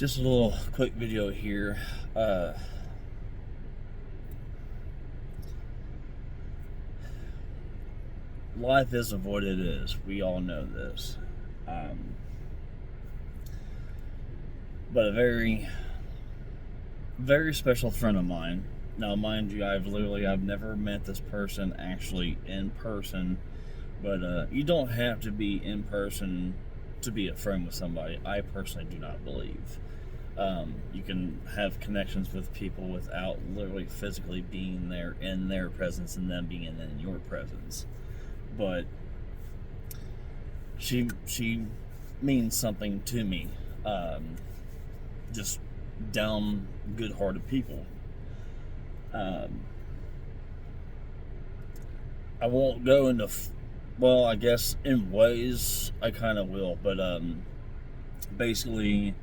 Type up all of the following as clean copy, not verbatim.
Just a little quick video here. Life isn't what it is. We all know this. Um, but a very, very special friend of mine. Now, mind you, I've never met this person actually in person. But you don't have to be in person to be a friend with somebody. I personally do not believe. You can have connections with people without literally physically being there in their presence and them being in your presence. But she means something to me. Just down, good-hearted people. I won't go into well, I guess in ways I kind of will, but basically,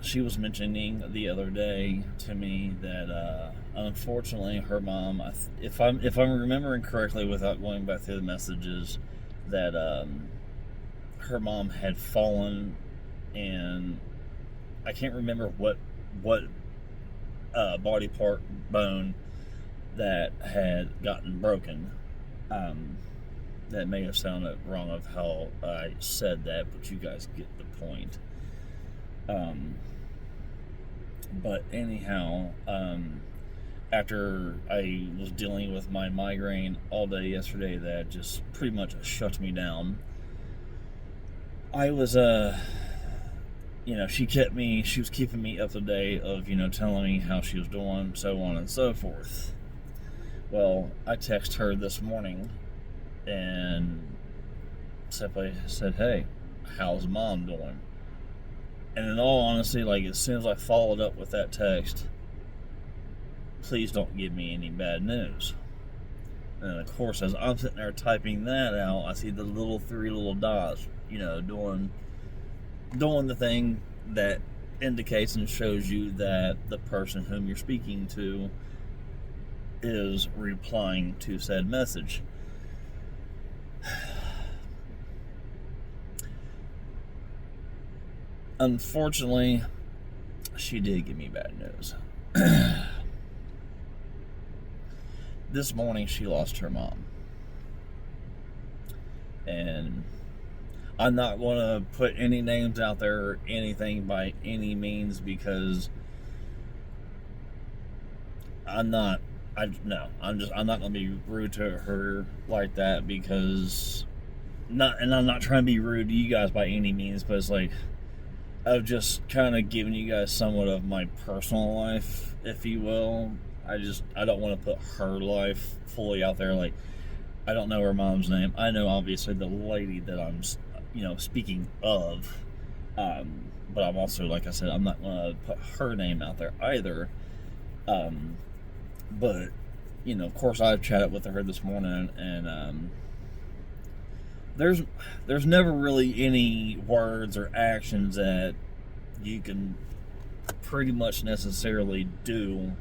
she was mentioning the other day to me that unfortunately her mom, if I'm remembering correctly without going back through the messages, that her mom had fallen, and I can't remember what body part bone that had gotten broken. That may have sounded wrong of how I said that, but you guys get the point. But anyhow, after I was dealing with my migraine all day yesterday, that just pretty much shut me down. I was she was keeping me up to date of, telling me how she was doing, so on and so forth. Well, I texted her this morning and simply said, "Hey, how's mom doing?" And in all honesty, as soon as I followed up with that text, "Please don't give me any bad news." And of course, as I'm sitting there typing that out, I see the three little dots, doing the thing that indicates and shows you that the person whom you're speaking to is replying to said message. Unfortunately, she did give me bad news. This morning she lost her mom. And I'm not going to put any names out there or anything by any means, because I'm not going to be rude to her like that, because I'm not trying to be rude to you guys by any means, but it's I've just kind of given you guys somewhat of my personal life, if you will. I don't want to put her life fully out there. I don't know her mom's name. I know obviously the lady that I'm speaking of, but I'm also, like I said, I'm not going to put her name out there either. But of course, I've chatted with her this morning, and there's never really any words or actions that you can pretty much necessarily do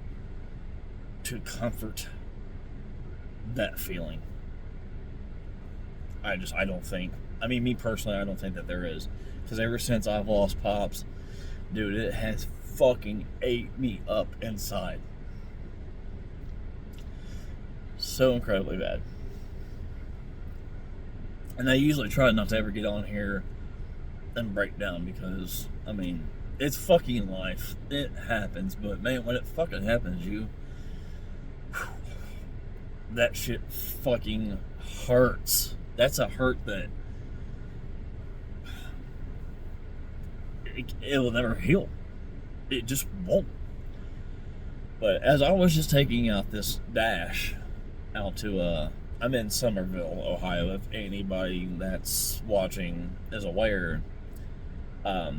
to comfort that feeling. I don't think, me personally, I don't think that there is, because ever since I've lost Pops, dude, it has fucking ate me up inside so incredibly bad. And I usually try not to ever get on here and break down, because it's fucking life. It happens, but man, when it fucking happens, that shit fucking hurts. That's a hurt that it will never heal. It just won't. But as I was just taking out this dash out to I'm in Somerville, Ohio, if anybody that's watching is aware. But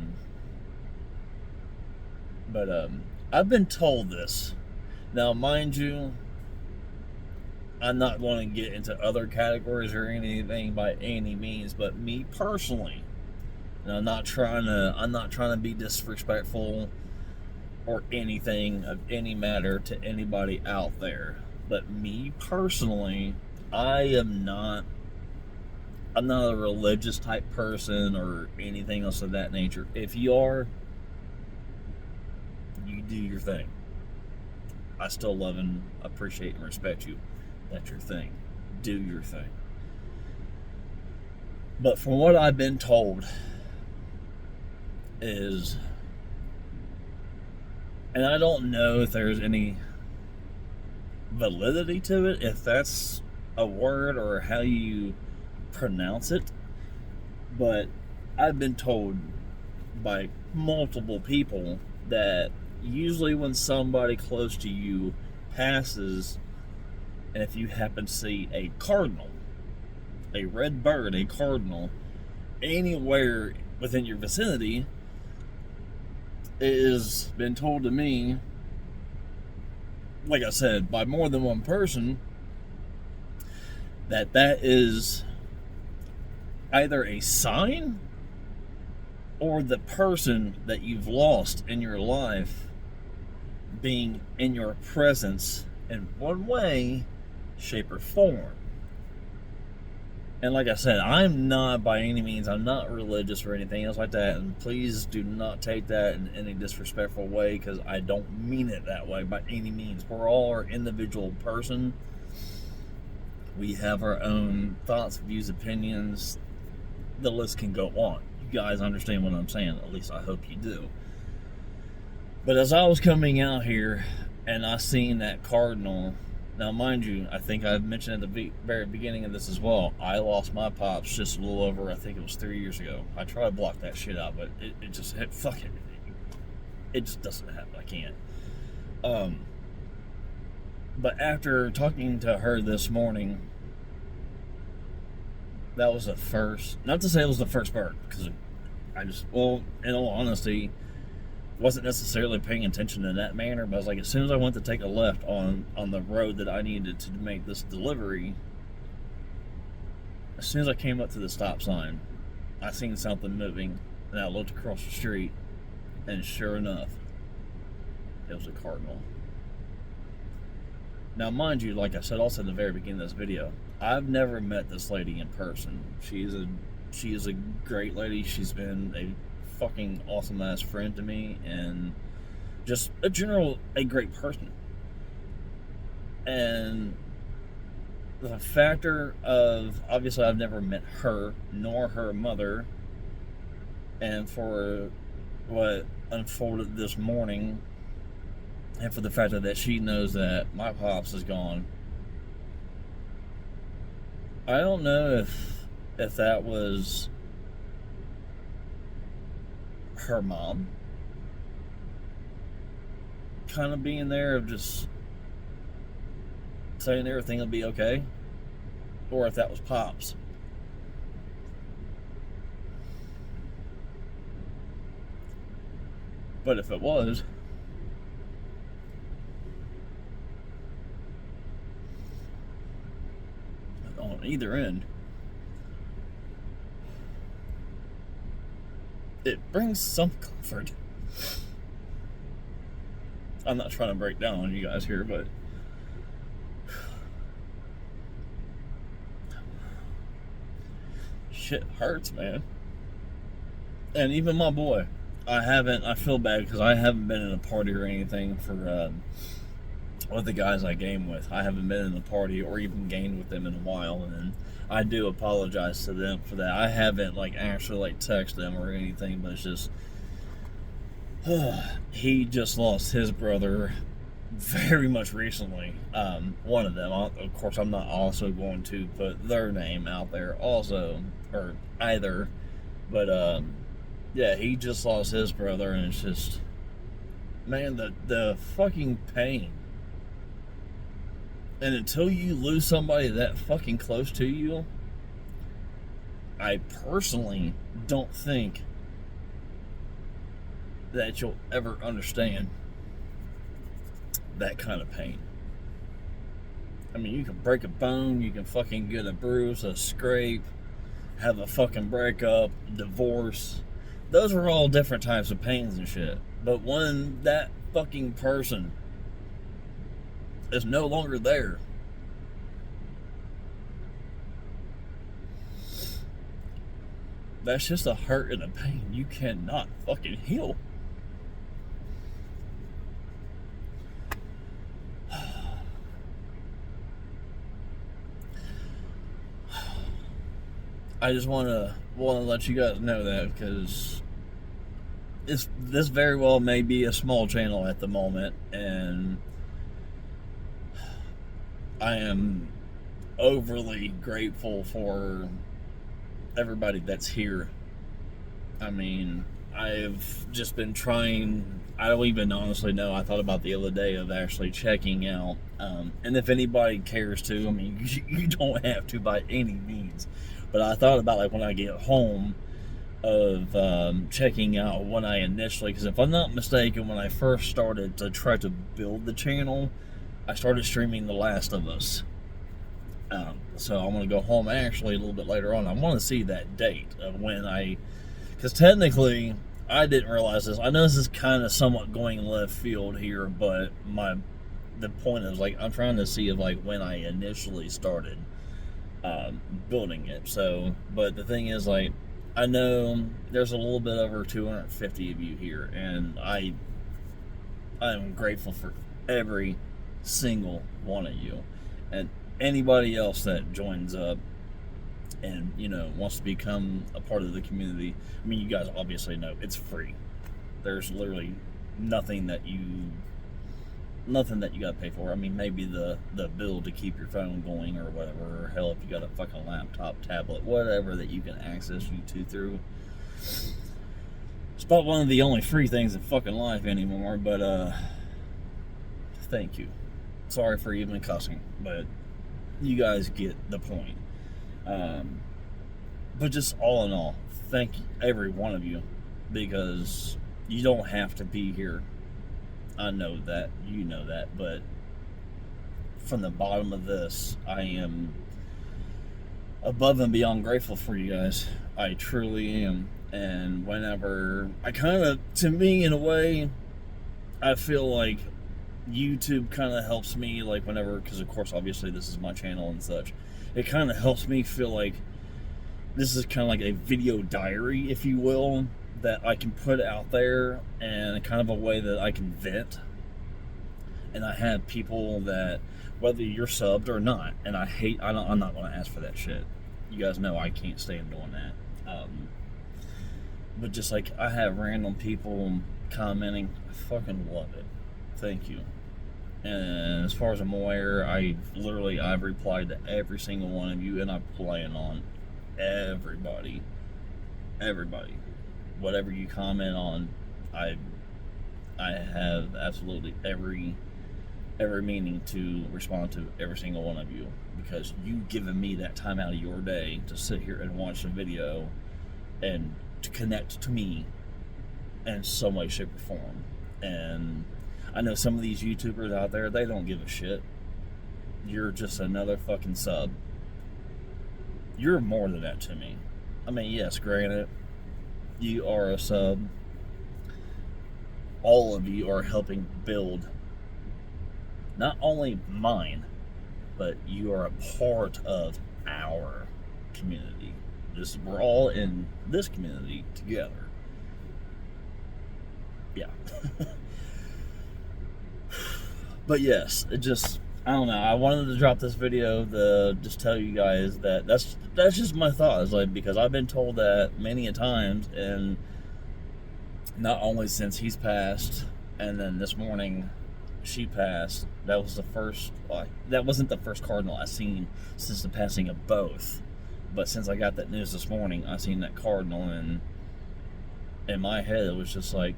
I've been told this. Now, mind you, I'm not going to get into other categories or anything by any means, but me personally, and I'm not trying to be disrespectful or anything of any matter to anybody out there, but me personally, I am not I'm not a religious type person or anything else of that nature. If you are, you do your thing. I still love and appreciate and respect you. That's your thing. Do your thing. But from what I've been told is, and I don't know if there's any validity to it, if that's a word or how you pronounce it, but I've been told by multiple people that usually when somebody close to you passes, and if you happen to see a cardinal, a red bird, a cardinal, anywhere within your vicinity, it has been told to me, like I said, by more than one person, that is either a sign or the person that you've lost in your life being in your presence in one way, shape, or form. And like I said, I'm not by any means, I'm not religious or anything else like that, and please do not take that in any disrespectful way, because I don't mean it that way by any means. We're all our individual person. We have our own thoughts, views, opinions. The list can go on. You guys understand what I'm saying, at least I hope you do. But as I was coming out here and I seen that cardinal, now mind you, I think I've mentioned at the very beginning of this as well, I lost my pops just a little over, I think it was 3 years ago. I try to block that shit out, but it just, fuck it. It just doesn't happen. I can't. But after talking to her this morning, that was the first, not to say it was the first bird, because I just, well, in all honesty, wasn't necessarily paying attention in that manner, but I was like, as soon as I went to take a left on the road that I needed to make this delivery, as soon as I came up to the stop sign, I seen something moving, and I looked across the street, and sure enough, it was a cardinal. Now, mind you, like I said also at the very beginning of this video, I've never met this lady in person. She is a great lady. She's been a fucking awesome ass friend to me, and just a great person. And the factor of, obviously I've never met her nor her mother, and for what unfolded this morning, and for the fact that she knows that my pops is gone, I don't know if that was her mom kind of being there, of just saying everything will be okay, or if that was Pops. But if it was, on either end, it brings some comfort. I'm not trying to break down on you guys here, but shit hurts, man. And even my boy, I feel bad because I haven't been in a party or anything for with the guys I game with. I haven't been in a party or even gamed with them in a while, and I do apologize to them for that. I haven't actually texted them or anything, but it's just he just lost his brother very much recently. One of them, of course, I'm not also going to put their name out there also, or either, but yeah, he just lost his brother, and it's just, man, the fucking pain. And until you lose somebody that fucking close to you, I personally don't think that you'll ever understand that kind of pain. I mean, you can break a bone, you can fucking get a bruise, a scrape, have a fucking breakup, divorce. Those are all different types of pains and shit. But when that fucking person is no longer there, That's just a hurt and a pain you cannot fucking heal. I just want to let you guys know that, because this very well may be a small channel at the moment, and I am overly grateful for everybody that's here. I mean, I've just been trying. I don't even honestly know. I thought about the other day of actually checking out, and if anybody cares to, I mean, you don't have to by any means. But I thought about, like, when I get home, of checking out when I initially, because if I'm not mistaken, when I first started to try to build the channel, I started streaming The Last of Us. So I'm going to go home actually a little bit later on. I want to see that date of when because technically I didn't realize this. I know this is kind of somewhat going left field here, but the point is, like, I'm trying to see of, like, when I initially started building it. So, but the thing is, like, I know there's a little bit over 250 of you here, and I'm grateful for every single one of you, and anybody else that joins up and, you know, wants to become a part of the community. I mean, you guys obviously know it's free. There's literally nothing that you gotta pay for. I mean, maybe the bill to keep your phone going or whatever, or hell, if you got a fucking laptop, tablet, whatever that you can access YouTube through. It's about one of the only free things in fucking life anymore, but thank you. Sorry for even cussing, but you guys get the point. But just all in all, thank every one of you, because you don't have to be here. I know that, you know that, but from the bottom of this, I am above and beyond grateful for you guys. I truly am. And whenever to me, in a way, I feel like YouTube kind of helps me, like, whenever, because of course, obviously, this is my channel and such. It kind of helps me feel like this is kind of like a video diary, if you will, that I can put out there, and kind of a way that I can vent. And I have people that, whether you're subbed or not, and I'm not going to ask for that shit. You guys know I can't stand doing that. But just, like, I have random people commenting. I fucking love it. Thank you. And as far as I'm aware, I've replied to every single one of you, and I plan on everybody, whatever you comment on, I have absolutely every meaning to respond to every single one of you, because you've given me that time out of your day to sit here and watch the video and to connect to me in some way, shape, or form. And I know some of these YouTubers out there, they don't give a shit. You're just another fucking sub. You're more than that to me. I mean, yes, granted, you are a sub. All of you are helping build not only mine, but you are a part of our community. We're all in this community together. Yeah. But yes, I don't know. I wanted to drop this video to just tell you guys that that's just my thoughts. Like, because I've been told that many a times, and not only since he's passed, and then this morning she passed. That was the first. That wasn't the first cardinal I've seen since the passing of both. But since I got that news this morning, I seen that cardinal, and in my head it was just like,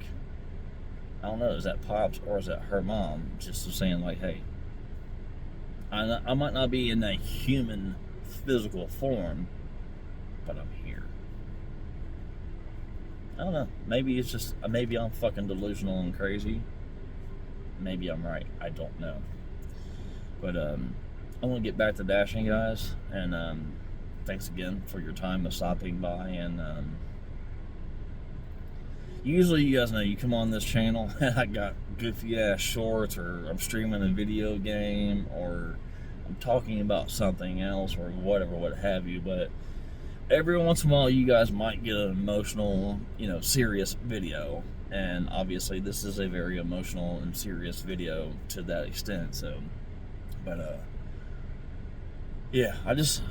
I don't know, is that Pops or is that her mom? Just saying, like, hey, I might not be in a human physical form, but I'm here. I don't know. Maybe I'm fucking delusional and crazy. Maybe I'm right. I don't know. But I want to get back to dashing, guys, and thanks again for your time of stopping by. And usually, you guys know, you come on this channel and I got goofy ass shorts, or I'm streaming a video game, or I'm talking about something else, or whatever, what have you. But every once in a while you guys might get an emotional, serious video, and obviously this is a very emotional and serious video to that extent. So, but yeah, I just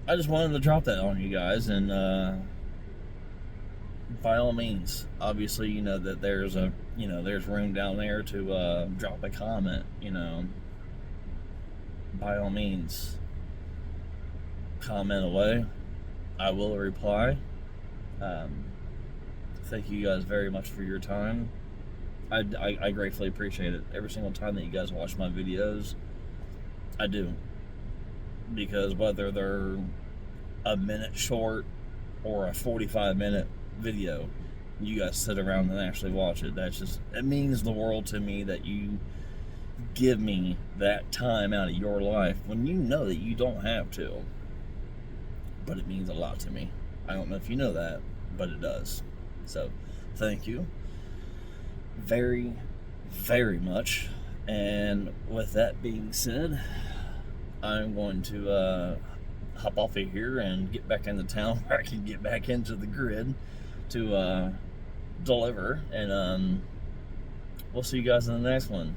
wanted to drop that on you guys, and by all means, obviously, that there's room down there to drop a comment. By all means, comment away. I will reply. Thank you guys very much for your time. I gratefully appreciate it. Every single time that you guys watch my videos, I do. Because whether they're a minute short or a 45-minute video, you guys sit around and actually watch it. It means the world to me that you give me that time out of your life when you know that you don't have to. But it means a lot to me. I don't know if you know that, but it does. So, thank you very, very much. And with that being said, I'm going to hop off of here and get back into town where I can get back into the grid to deliver. And we'll see you guys in the next one.